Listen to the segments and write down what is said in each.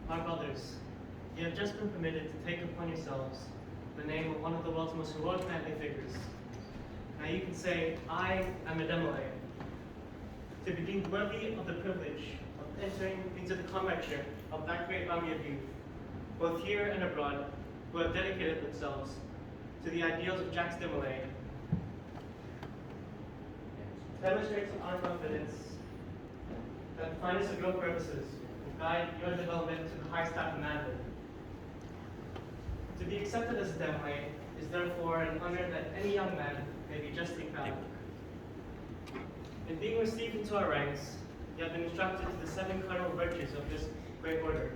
Our brothers, you have just been permitted to take upon yourselves the name of one of the world's most heroic manly figures. Now you can say, I am a DeMolay, to be deemed worthy of the privilege of entering into the comradeship of that great army of youth, both here and abroad, who have dedicated themselves to the ideals of Jacques DeMolay, demonstrates our confidence that the finest of your purposes will guide your development to the highest type of manhood. To be accepted as a DeMolay is therefore an honor that any young man may be justly proud of. In being received into our ranks, you have been instructed to the 7 cardinal virtues of this great order.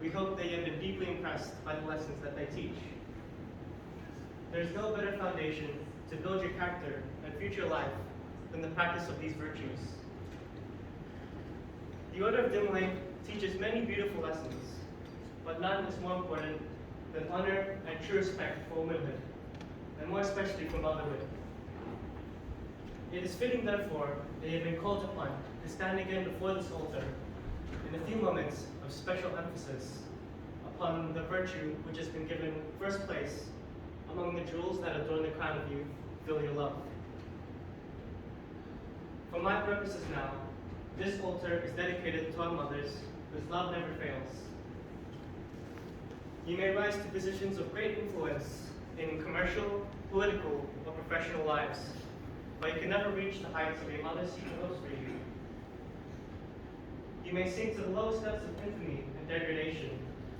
We hope that you have been deeply impressed by the lessons that they teach. There is no better foundation to build your character and future life than the practice of these virtues. The Order of DeMolay teaches many beautiful lessons, but none is more important than honor and true respect for womanhood, and more especially for motherhood. It is fitting, therefore, that you have been called upon to stand again before this altar in a few moments of special emphasis upon the virtue which has been given first place among the jewels that adorn the crown of youth, filial love. For my purposes now, this altar is dedicated to our mothers, whose love never fails. You may rise to positions of great influence in commercial, political, or professional lives, but you can never reach the heights of your mother's secret hopes for you. You may sink to the lowest depths of infamy and degradation,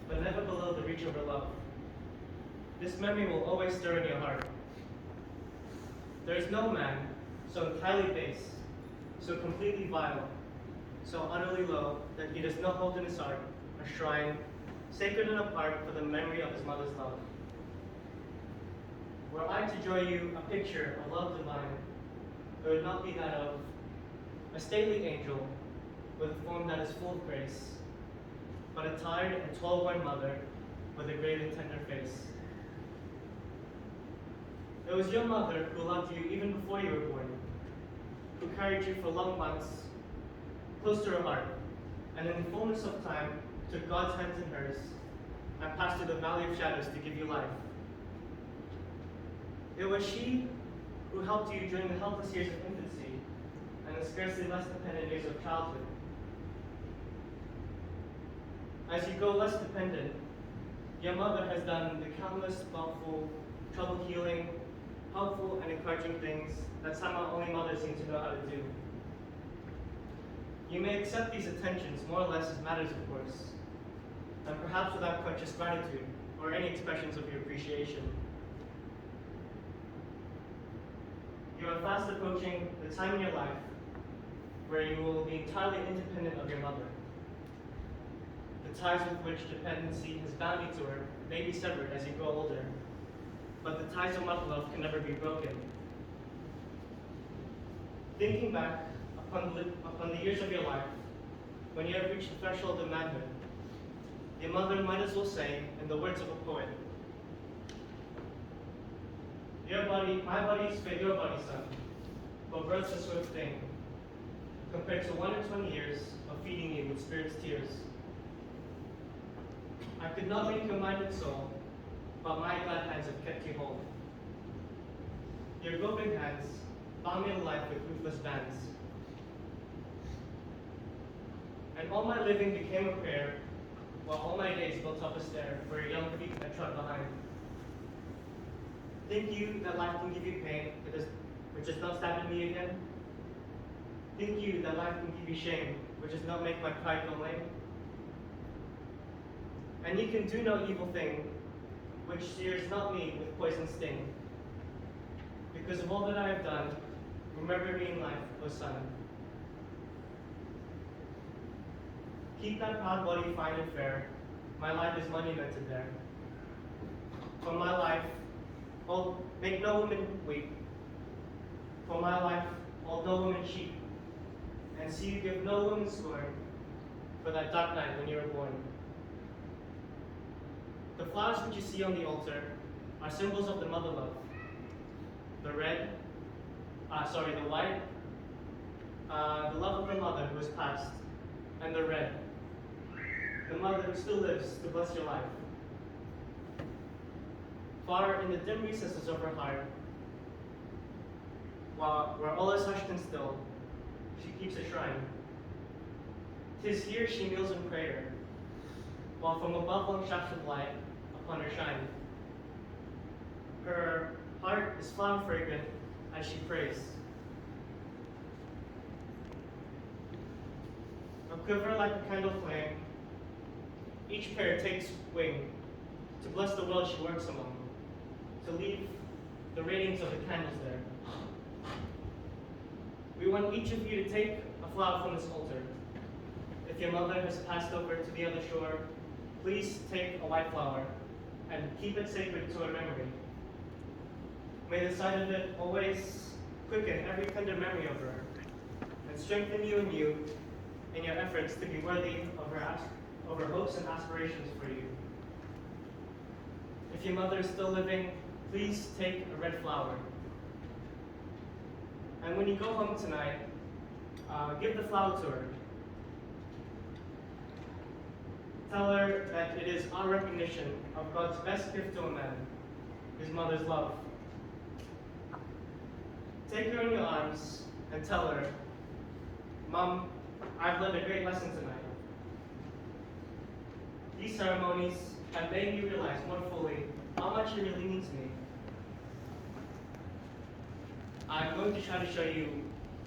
but never below the reach of her love. This memory will always stir in your heart. There is no man so entirely base, so completely vile, so utterly low that he does not hold in his heart a shrine sacred and apart for the memory of his mother's love. Were I to draw you a picture of love divine, it would not be that of a stately angel with a form that is full of grace, but a tired and toil-worn mother with a grave and tender face. It was your mother who loved you even before you were born, who carried you for long months close to her heart, and in the fullness of time took God's hands in hers and passed through the valley of shadows to give you life. It was she who helped you during the helpless years of infancy and the scarcely less dependent years of childhood. As you grow less dependent, your mother has done the countless thoughtful, trouble-healing, helpful, and encouraging things that somehow only mothers seem to know how to do. You may accept these attentions more or less as matters of course, and perhaps without conscious gratitude or any expressions of your appreciation. You are fast approaching the time in your life where you will be entirely independent of your mother. The ties with which dependency has bound you to her may be severed as you grow older, but the ties of mother love can never be broken. Thinking back upon the years of your life, when you have reached the threshold of manhood, your mother might as well say, in the words of a poet, my body is fit your body, son, but birth's a swift thing, compared to 1 in 20 years of feeding you with spirit's tears. I could not make your mind and soul, but my glad hands have kept you whole. Your groping hands bound me to life with ruthless bands. And all my living became a prayer, while all my days built up a stair for your young feet that trod behind. Think you that life can give you pain, which does not stab in me again? Think you that life can give you shame, which does not make my pride go lame? And you can do no evil thing, which sears not me with poison sting. Because of all that I have done, remember me in life, O son. Keep that proud body fine and fair, my life is monumented there. For my life, make no woman weep. For my life, hold no woman cheap. And see you give no woman scorn for that dark night when you were born. The flowers which you see on the altar are symbols of the mother love. The white, the love of the mother who is past, and the red, the mother who still lives to bless your life. Far in the dim recesses of her heart, where all is hushed and still, she keeps a shrine. 'Tis here she kneels in prayer, while from above long shafts of light upon her shine. Her heart is flower fragrant as she prays. A quiver like a candle flame, each pair takes wing to bless the world she works among, to leave the radiance of the candles there. We want each of you to take a flower from this altar. If your mother has passed over to the other shore, please take a white flower and keep it sacred to her memory. May the sight of it always quicken every tender memory of her and strengthen you in your efforts to be worthy of her hopes and aspirations for you. If your mother is still living, please take a red flower. And when you go home tonight, give the flower to her. Tell her that it is our recognition of God's best gift to a man, his mother's love. Take her in your arms and tell her, Mom, I've learned a great lesson tonight. These ceremonies have made me realize more fully how much it really means to me. I'm going to try to show you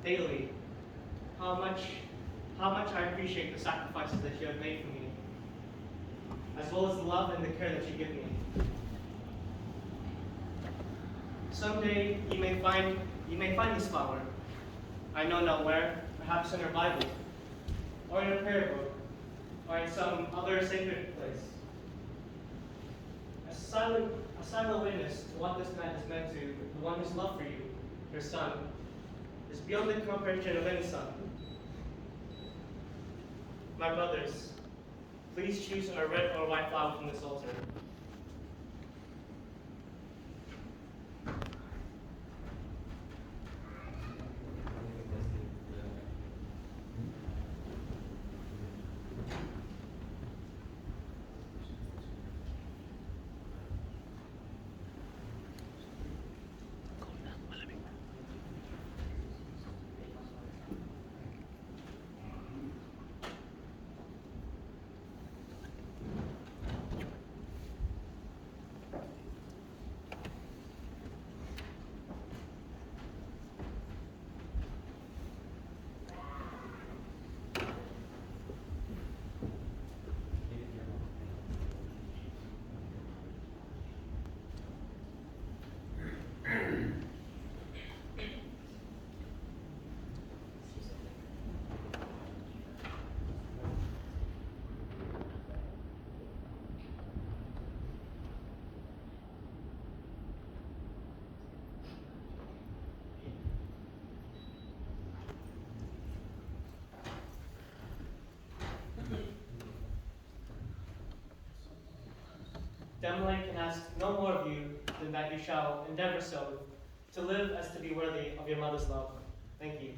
daily how much I appreciate the sacrifices that you have made for me, as well as the love and the care that you give me. Someday you may find this flower. I know not where, perhaps in her Bible, or in a prayer book, or in some other sacred place. A silent witness to what this man has meant to the one whose love for you, your son, is beyond the comprehension of any son. My brothers, please choose a red or white flower from this altar. DeMolay can ask no more of you than that you shall endeavor so to live as to be worthy of your mother's love. Thank you.